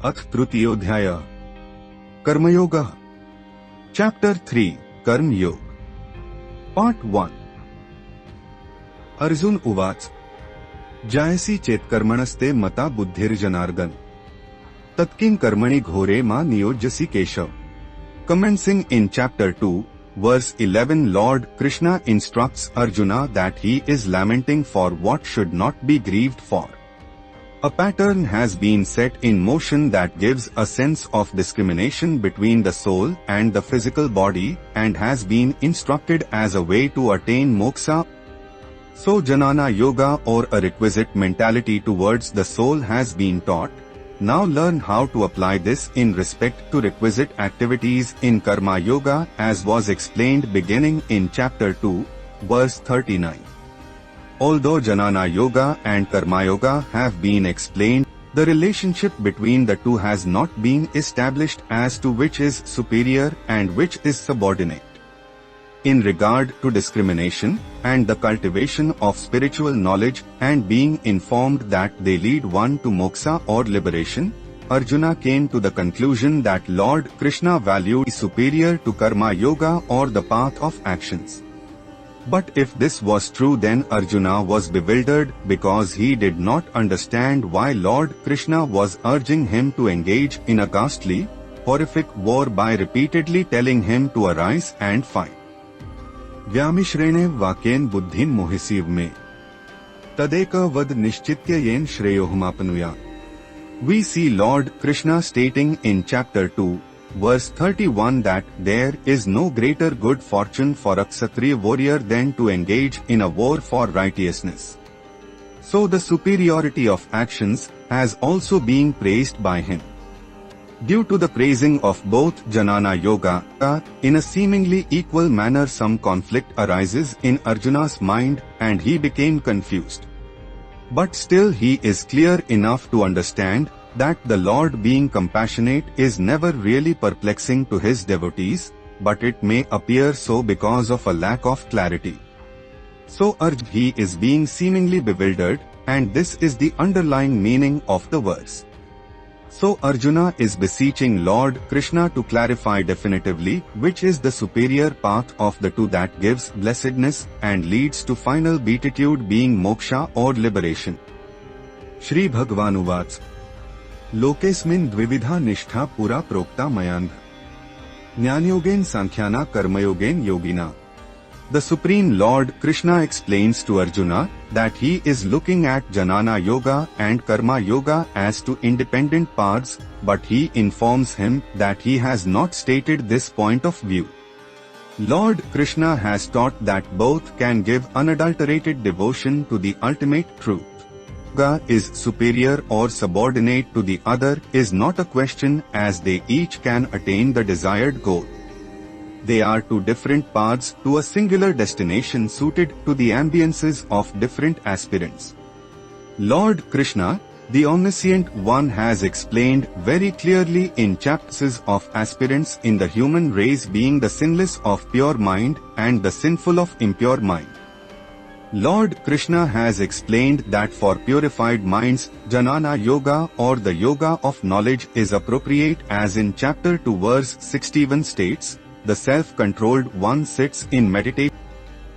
अथ तृतीयोऽध्याय कर्मयोगः चैप्टर 3 कर्मयोग पार्ट 1 अर्जुन उवाच जायसी चेत्कर्मणस्ते मता बुद्धिर्जनार्दन तत्किं कर्मणि घोरे मा नियोज्यसि Keshav. Commencing in chapter 2 verse 11, Lord Krishna instructs Arjuna that he is lamenting for what should not be grieved for. A pattern has been set in motion that gives a sense of discrimination between the soul and the physical body and has been instructed as a way to attain moksha. So Jnana Yoga, or a requisite mentality towards the soul, has been taught. Now learn how to apply this in respect to requisite activities in Karma Yoga, as was explained beginning in chapter 2, verse 39. Although Jnana Yoga and Karma Yoga have been explained, the relationship between the two has not been established as to which is superior and which is subordinate. In regard to discrimination and the cultivation of spiritual knowledge and being informed that they lead one to moksha or liberation, Arjuna came to the conclusion that Lord Krishna valued superior to Karma Yoga or the path of actions. But if this was true, then Arjuna was bewildered because he did not understand why Lord Krishna was urging him to engage in a ghastly, horrific war by repeatedly telling him to arise and fight. व्यामिश्रेणे वाक्येन बुद्धिं मोहिसीव में तदेक वद निश्चित्य येन श्रेयोहमापनुया. We see Lord Krishna stating in chapter 2, verse 31 that there is no greater good fortune for a Kshatriya warrior than to engage in a war for righteousness. So the superiority of actions has also been praised by him. Due to the praising of both Jnana Yoga, in a seemingly equal manner some conflict arises in Arjuna's mind and he became confused. But still he is clear enough to understand that the Lord, being compassionate, is never really perplexing to his devotees, but it may appear so because of a lack of clarity. So he is being seemingly bewildered, and this is the underlying meaning of the verse. So Arjuna is beseeching Lord Krishna to clarify definitively which is the superior path of the two that gives blessedness and leads to final beatitude, being moksha or liberation. Shri Bhagavan uvac लोकेस्मिन् द्विविधा निष्ठा पुरा प्रोक्ता मयांध ज्ञानयोगेन सांख्याना कर्मयोगेन योगिना. The Supreme Lord Krishna explains to Arjuna that he is looking at Jnana Yoga and Karma Yoga as two independent paths, but he informs him that he has not stated this point of view. Lord Krishna has taught that both can give unadulterated devotion to the ultimate truth. Yoga is superior or subordinate to the other is not a question, as they each can attain the desired goal. They are two different paths to a singular destination suited to the ambiances of different aspirants. Lord Krishna, the Omniscient One, has explained very clearly in chapters of aspirants in the human race being the sinless of pure mind and the sinful of impure mind. Lord Krishna has explained that for purified minds, Jnana Yoga or the Yoga of knowledge is appropriate, as in chapter 2 verse 61 states, the self-controlled one sits in meditation.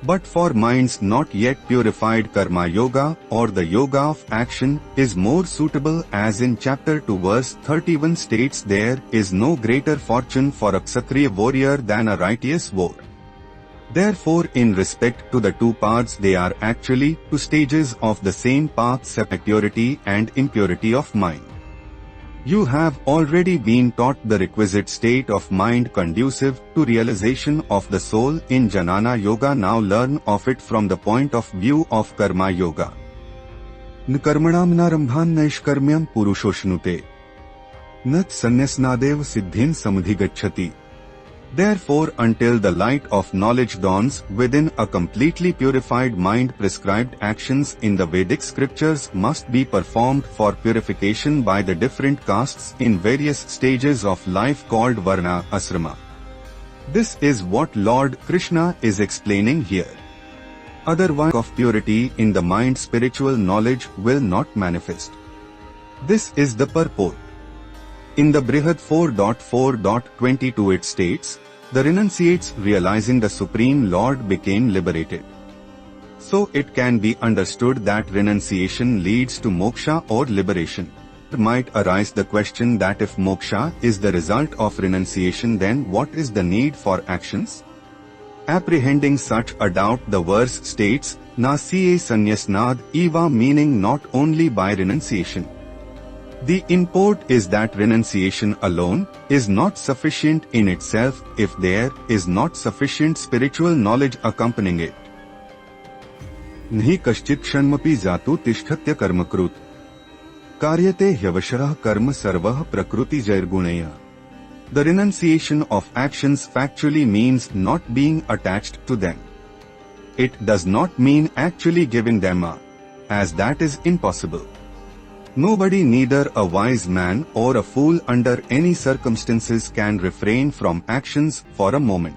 But for minds not yet purified, Karma Yoga or the Yoga of action is more suitable, as in chapter 2 verse 31 states, there is no greater fortune for a Kshatriya warrior than a righteous war. Therefore, in respect to the two paths, they are actually two stages of the same path, purity and impurity of mind. You have already been taught the requisite state of mind conducive to realization of the soul in Jnana Yoga. Now learn of it from the point of view of Karma Yoga. Nkarmanam narambhan naishkarmyam purushoshunute nat sanyasnadev siddhin samudhigacchati. Therefore, until the light of knowledge dawns within a completely purified mind, prescribed actions in the Vedic scriptures must be performed for purification by the different castes in various stages of life called Varna Asrama. This is what Lord Krishna is explaining here. Otherwise, of purity in the mind, spiritual knowledge will not manifest. This is the purport. In the Brihad 4.4.22 it states, the renunciates realizing the Supreme Lord became liberated. So it can be understood that renunciation leads to moksha or liberation. It might arise the question that if moksha is the result of renunciation, then what is the need for actions? Apprehending such a doubt, the verse states, Nasiye sanyasnad eva, meaning not only by renunciation. The import is that renunciation alone is not sufficient in itself if there is not sufficient spiritual knowledge accompanying it. Nhi kaschit kshanmapi jatu tishthatya karmakrut. Karyate hyavasharah karma sarvah prakriti jairguneya. The renunciation of actions factually means not being attached to them. It does not mean actually giving them up, as that is impossible. Nobody, neither a wise man or a fool under any circumstances, can refrain from actions for a moment.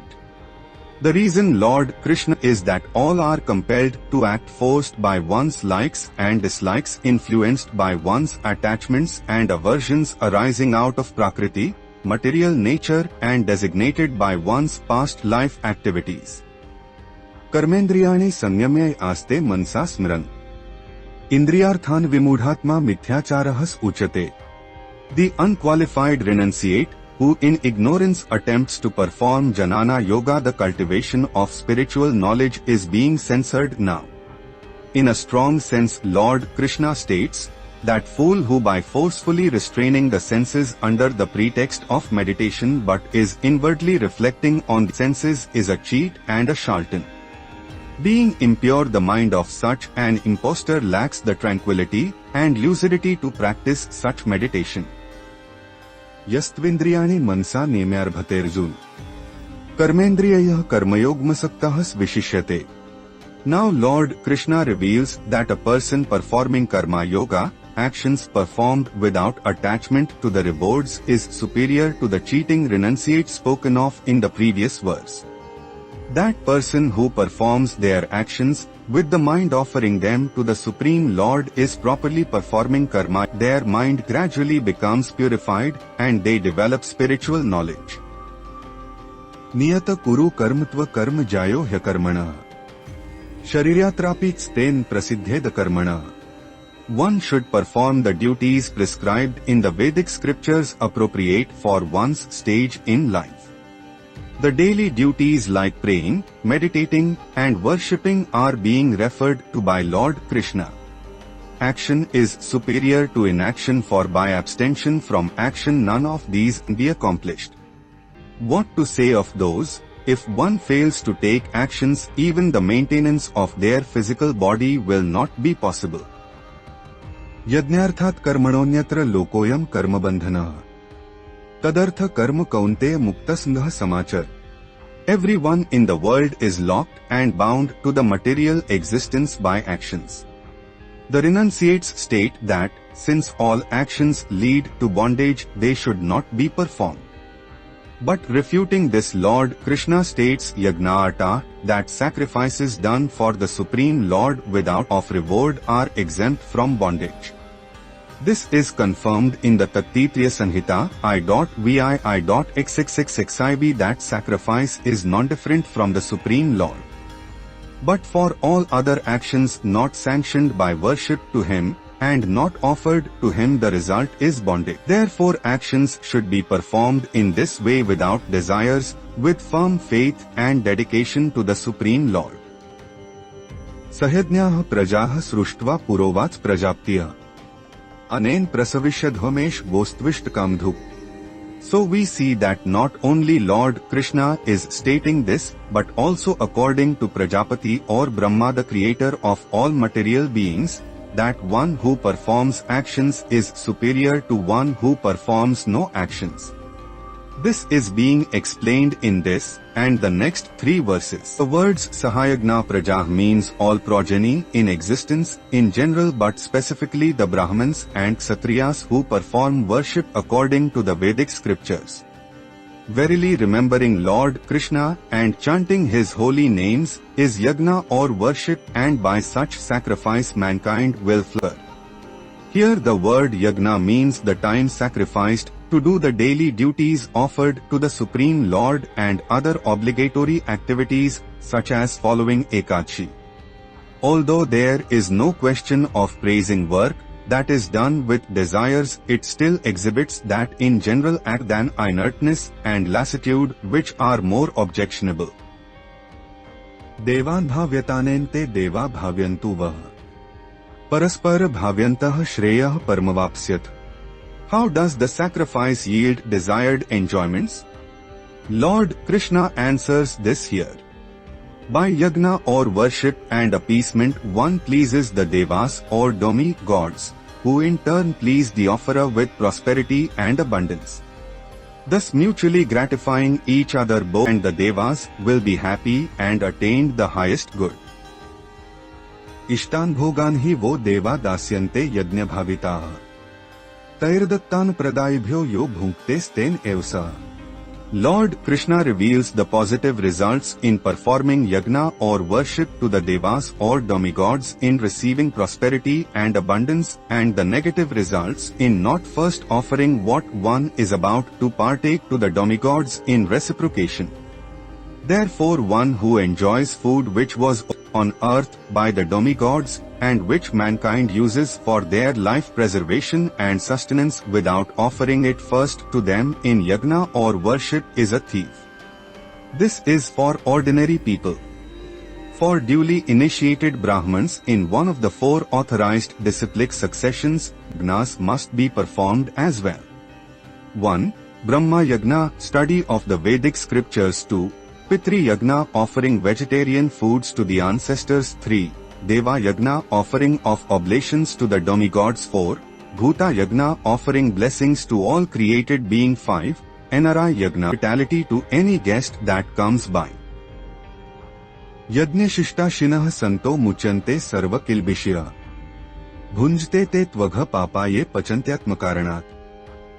The reason Lord Krishna is that all are compelled to act, forced by one's likes and dislikes, influenced by one's attachments and aversions arising out of Prakriti, material nature, and designated by one's past life activities. Karmendriyani samyamya aste mansa smran. Indriyarthan vimudhatma mithyacharahas uchate. The unqualified renunciate, who in ignorance attempts to perform Jnana Yoga, the cultivation of spiritual knowledge, is being censored now. In a strong sense, Lord Krishna states, that fool who by forcefully restraining the senses under the pretext of meditation but is inwardly reflecting on the senses is a cheat and a charlatan. Being impure, the mind of such an impostor lacks the tranquility and lucidity to practice such meditation. Yastvindriyani mansa nemyarbhaterjun. Karmendriyayah karmayogmasaktas vishishyate. Now Lord Krishna reveals that a person performing karma yoga, actions performed without attachment to the rewards, is superior to the cheating renunciate spoken of in the previous verse. That person who performs their actions with the mind offering them to the Supreme Lord is properly performing karma. Their mind gradually becomes purified and they develop spiritual knowledge. Niyata kuru karmatva karma jayo hyakarmana. Shariryatrapi sten prasiddhed karmana. One should perform the duties prescribed in the Vedic scriptures appropriate for one's stage in life. The daily duties like praying, meditating, and worshipping are being referred to by Lord Krishna. Action is superior to inaction, for by abstention from action none of these can be accomplished. What to say of those? If one fails to take actions, even the maintenance of their physical body will not be possible. Yajnarthat karmanonyatra lokoyam karmabandhanah. Tadartha karma kaunteya muktasangha samachar. Everyone in the world is locked and bound to the material existence by actions. The renunciates state that, since all actions lead to bondage, they should not be performed. But refuting this, Lord Krishna states Yagnarta, that sacrifices done for the Supreme Lord without of reward are exempt from bondage. This is confirmed in the Tattitriya Sanhita I.vi.xxxxib that sacrifice is non-different from the Supreme Lord. But for all other actions not sanctioned by worship to Him and not offered to Him, the result is bondage. Therefore actions should be performed in this way without desires, with firm faith and dedication to the Supreme Lord. Sahyadnyah prajaha sruštva purovats prajaptiya. Anen prasavishyadhvamesh vostvisht kamdhu. So we see that not only Lord Krishna is stating this, but also according to Prajapati or Brahma, the creator of all material beings, that one who performs actions is superior to one who performs no actions. This is being explained in this and the next 3 verses. The words Sahayagna Prajah means all progeny in existence in general, but specifically the Brahmins and Kshatriyas who perform worship according to the Vedic scriptures. Verily, remembering Lord Krishna and chanting His holy names is yagna or worship, and by such sacrifice mankind will flourish. Here the word yagna means the time sacrificed to do the daily duties offered to the Supreme Lord and other obligatory activities such as following Ekadashi. Although there is no question of praising work that is done with desires, it still exhibits that in general act than inertness and lassitude which are more objectionable. Devan bhavyatanen deva bhavyantu vah. Paraspara bhavyantah shreyah parmavapsyat. How does the sacrifice yield desired enjoyments? Lord Krishna answers this here. By yagna or worship and appeasement one pleases the devas or demigods, who in turn please the offerer with prosperity and abundance. Thus mutually gratifying each other, both and the devas will be happy and attain the highest good. Ishtan bhogan hi wo deva dasyante yajna bhavitaah. Tairdattan pradayibhyo yo bhunkte sten evsa. Lord Krishna reveals the positive results in performing yagna or worship to the devas or demigods in receiving prosperity and abundance, and the negative results in not first offering what one is about to partake to the demigods in reciprocation. Therefore one who enjoys food which was on earth by the demigods and which mankind uses for their life preservation and sustenance without offering it first to them in yagna or worship is a thief. This is for ordinary people. For duly initiated Brahmins in one of the 4 authorized disciplic successions, yagnas must be performed as well. 1. Brahma Yagna, study of the Vedic scriptures. 2. Pitri Yagna, offering vegetarian foods to the ancestors. 3. Deva Yagna, offering of oblations to the demigods. 4. Bhuta Yagna, offering blessings to all created being. 5. Enara Yagna, hospitality to any guest that comes by. Yajne shishta shinah santo muchante sarva kilbishya. Bhunjte te tvagha papaye pachantyatmakaranat.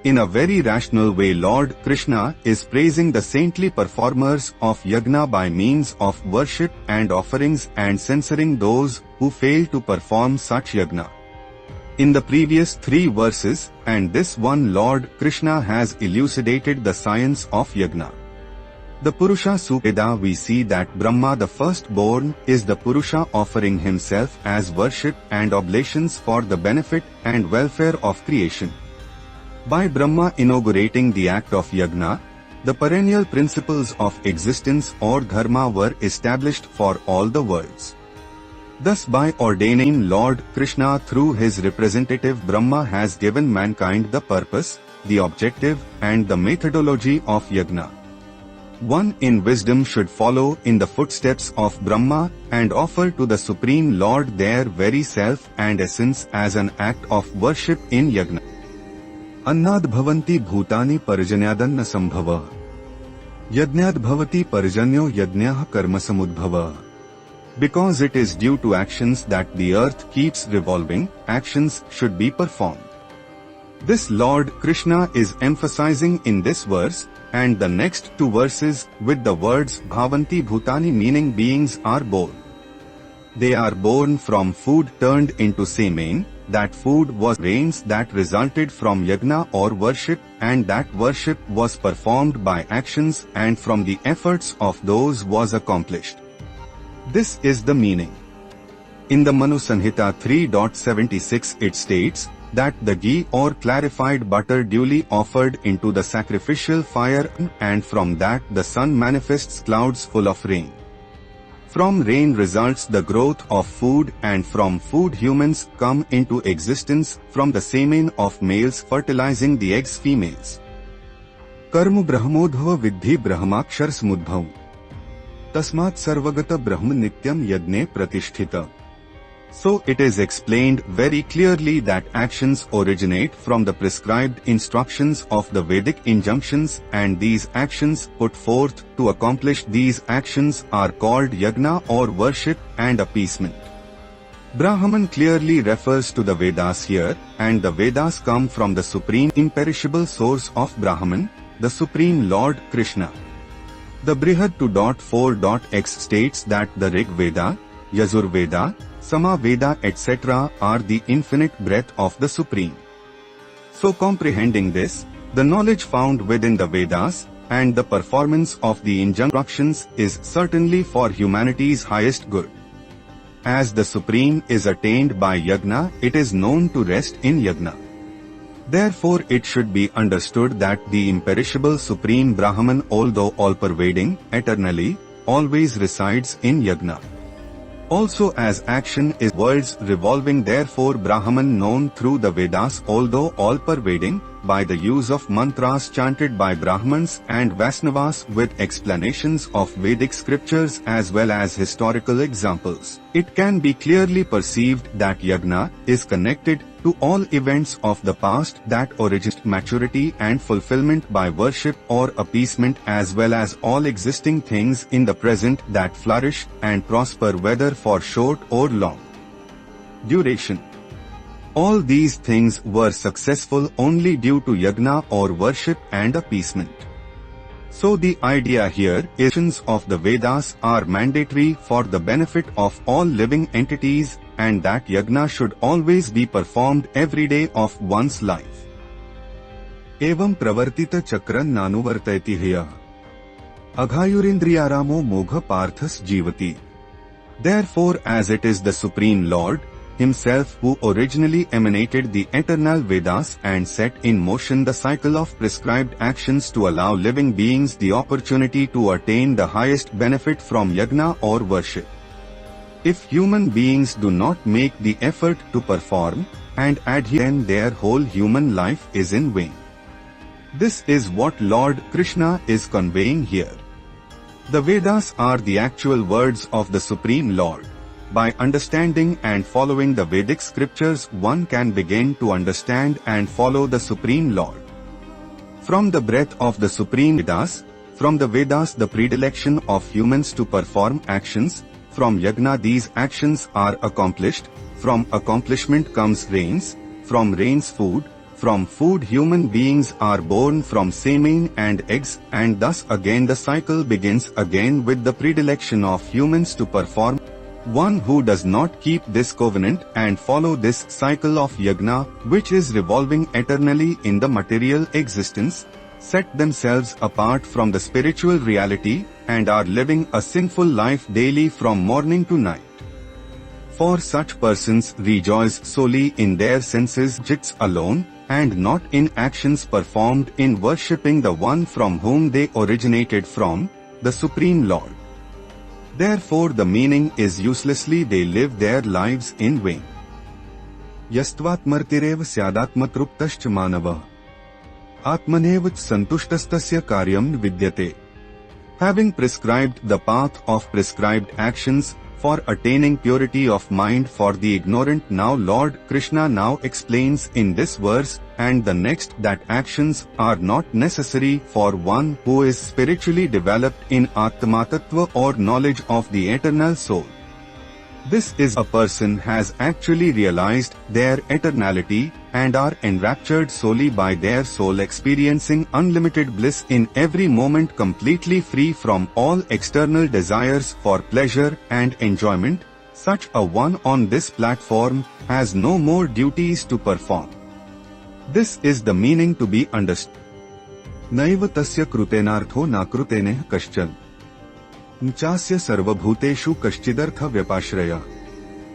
In a very rational way, Lord Krishna is praising the saintly performers of yagna by means of worship and offerings and censoring those who fail to perform such yagna. In the previous 3 verses and this one, Lord Krishna has elucidated the science of yagna. The Purusha Sukta we see that Brahma the firstborn is the Purusha offering himself as worship and oblations for the benefit and welfare of creation. By Brahma inaugurating the act of yagna, the perennial principles of existence or dharma were established for all the worlds. Thus by ordaining Lord Krishna through his representative, Brahma has given mankind the purpose, the objective and the methodology of yagna. One in wisdom should follow in the footsteps of Brahma and offer to the Supreme Lord their very self and essence as an act of worship in yagna. Annad bhavanti bhutani parjanyadanna sambhava. Yajnad bhavati parjanyo yajnyah karmasamudbhava. Because it is due to actions that the earth keeps revolving, actions should be performed. This Lord Krishna is emphasizing in this verse and the next 2 verses with the words bhavanti bhutani, meaning beings are born. They are born from food turned into semen. That food was rains that resulted from yagna or worship, and that worship was performed by actions and from the efforts of those was accomplished. This is the meaning. In the Manu Sanhita 3.76 it states that the ghee or clarified butter duly offered into the sacrificial fire, and from that the sun manifests clouds full of rain. From rain results the growth of food, and from food humans come into existence from the semen of males fertilizing the eggs females. Karmu brahmodhava vidhi brahmakshar smudbhav. Tasmat sarvagata brahma nityam yajne pratisthita. So it is explained very clearly that actions originate from the prescribed instructions of the Vedic injunctions, and these actions put forth to accomplish these actions are called yagna or worship and appeasement. Brahman clearly refers to the Vedas here, and the Vedas come from the supreme imperishable source of Brahman, the Supreme Lord Krishna. The Brihad 2.4.x states that the Rig Veda, Yajur Veda, Sama Veda etc. are the infinite breath of the Supreme. So comprehending this, the knowledge found within the Vedas, and the performance of the injunctions is certainly for humanity's highest good. As the Supreme is attained by Yagna, it is known to rest in Yagna. Therefore it should be understood that the imperishable Supreme Brahman, although all-pervading, eternally, always resides in Yagna. Also as action is worlds revolving, therefore Brahman known through the Vedas, although all-pervading, by the use of mantras chanted by Brahmins and Vaisnavas with explanations of Vedic scriptures as well as historical examples, it can be clearly perceived that Yagna is connected to all events of the past that originated maturity and fulfillment by worship or appeasement, as well as all existing things in the present that flourish and prosper whether for short or long duration. All these things were successful only due to yagna or worship and appeasement. So the idea here is that of the Vedas are mandatory for the benefit of all living entities, and that yagna should always be performed every day of one's life. Evam pravartita chakran nanuvartayati hya aghayurindriyaramo mogha parthas jivati. Therefore, as it is the Supreme Lord Himself who originally emanated the eternal Vedas and set in motion the cycle of prescribed actions to allow living beings the opportunity to attain the highest benefit from yagna or worship. If human beings do not make the effort to perform and adhere, then their whole human life is in vain. This is what Lord Krishna is conveying here. The Vedas are the actual words of the Supreme Lord. By understanding and following the Vedic scriptures, one can begin to understand and follow the Supreme Lord. From the breath of the Supreme Vedas, from the Vedas the predilection of humans to perform actions, from yagna these actions are accomplished, from accomplishment comes rains, from rains food, from food human beings are born from semen and eggs, and thus again the cycle begins again with the predilection of humans to perform. One who does not keep this covenant and follow this cycle of yagna, which is revolving eternally in the material existence, set themselves apart from the spiritual reality and are living a sinful life daily from morning to night. For such persons rejoice solely in their senses jits alone, and not in actions performed in worshipping the one from whom they originated from, the Supreme Lord. Therefore the meaning is uselessly they live their lives in vain. Yastvatmartirev syadatmatruptascha manava atmanevat santushtastasya karyam vidyate. Having prescribed the path of prescribed actions for attaining purity of mind for the ignorant, now Lord Krishna now explains in this verse and the next that actions are not necessary for one who is spiritually developed in Atmatattva or knowledge of the eternal soul. This is a person has actually realized their eternality and are enraptured solely by their soul, experiencing unlimited bliss in every moment, completely free from all external desires for pleasure and enjoyment. Such a one on this platform has no more duties to perform. This is the meaning to be understood. Naiva tasya krutenartho nakrutene kaschan. Nchasya sarvabhuteshu kashchidartha vyapashraya.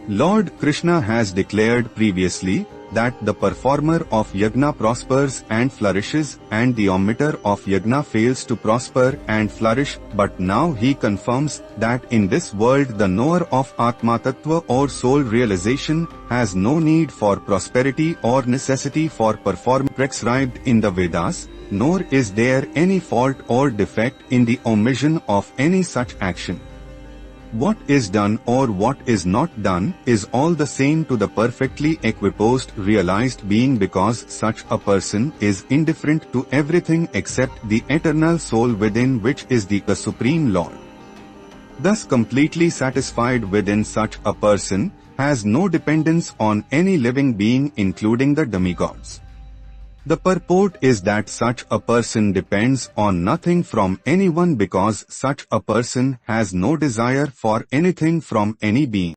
Lord Krishna has declared previously that the performer of yagna prospers and flourishes, and the omitter of yagna fails to prosper and flourish, but now he confirms that in this world the knower of Atma Tattva or soul realization has no need for prosperity or necessity for performance prescribed in the Vedas, nor is there any fault or defect in the omission of any such action. What is done or what is not done is all the same to the perfectly equiposed realized being, because such a person is indifferent to everything except the eternal soul within, which is the Supreme Lord. Thus completely satisfied within, such a person has no dependence on any living being including the demigods. The purport is that such a person depends on nothing from anyone, because such a person has no desire for anything from any being.